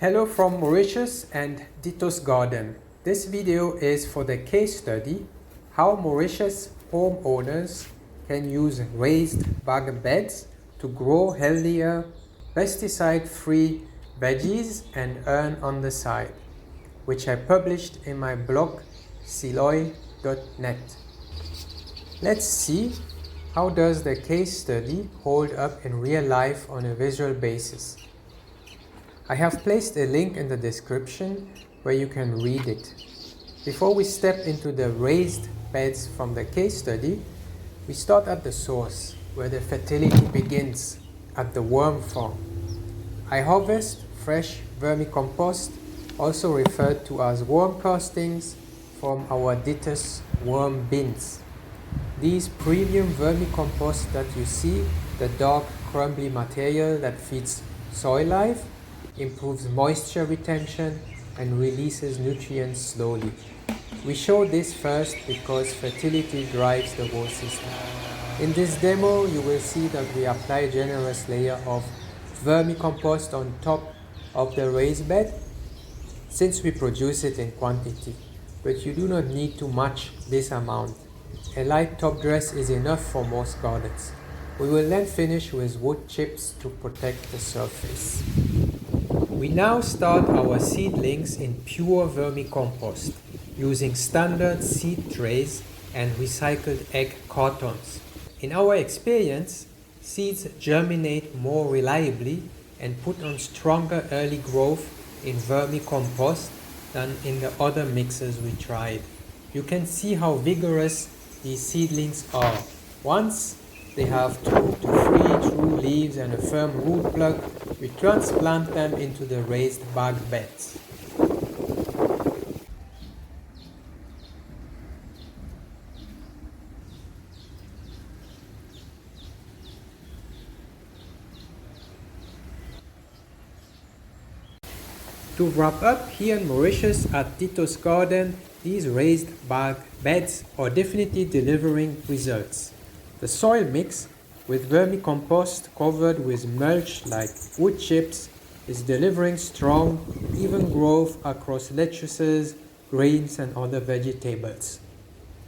Hello from Mauritius and Dito's Garden. This video is for the case study how Mauritius homeowners can use raised bag beds to grow healthier, pesticide-free veggies and earn on the side, which I published in my blog sealoy.net. Let's see how does the case study hold up in real life on a visual basis. I have placed a link in the description where you can read it. Before we step into the raised beds from the case study, we start at the source, where the fertility begins, at the worm farm. I harvest fresh vermicompost, also referred to as worm castings, from our Dito's worm bins. These premium vermicompost that you see, the dark crumbly material that feeds soil life, improves moisture retention and releases nutrients slowly. We show this first because fertility drives the whole system. In this demo, you will see that we apply a generous layer of vermicompost on top of the raised bed, since we produce it in quantity, but you do not need to match this amount. A light top dress is enough for most gardens. We will then finish with wood chips to protect the surface. We now start our seedlings in pure vermicompost using standard seed trays and recycled egg cartons. In our experience, seeds germinate more reliably and put on stronger early growth in vermicompost than in the other mixes we tried. You can see how vigorous these seedlings are. Once they have 2 to 3 true leaves and a firm root plug, we transplant them into the raised bag beds. To wrap up, here in Mauritius at Dito's Garden, these raised bag beds are definitely delivering results. The soil mix with vermicompost covered with mulch like wood chips is delivering strong, even growth across lettuces, greens and other vegetables.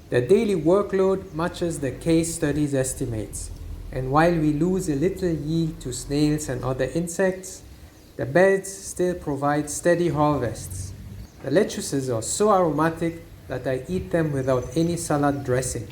The daily workload matches the case study's estimates, and while we lose a little yield to snails and other insects, the beds still provide steady harvests. The lettuces are so aromatic that I eat them without any salad dressing.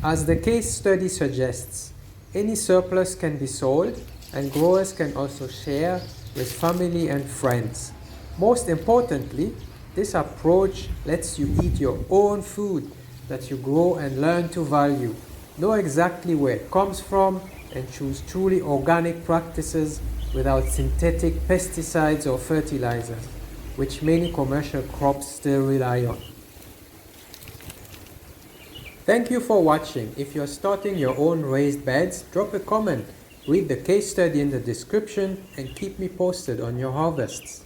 As the case study suggests, any surplus can be sold and growers can also share with family and friends. Most importantly, this approach lets you eat your own food that you grow and learn to value, know exactly where it comes from, and choose truly organic practices without synthetic pesticides or fertilizers, which many commercial crops still rely on. Thank you for watching. If you're starting your own raised beds, drop a comment, read the case study in the description, and keep me posted on your harvests.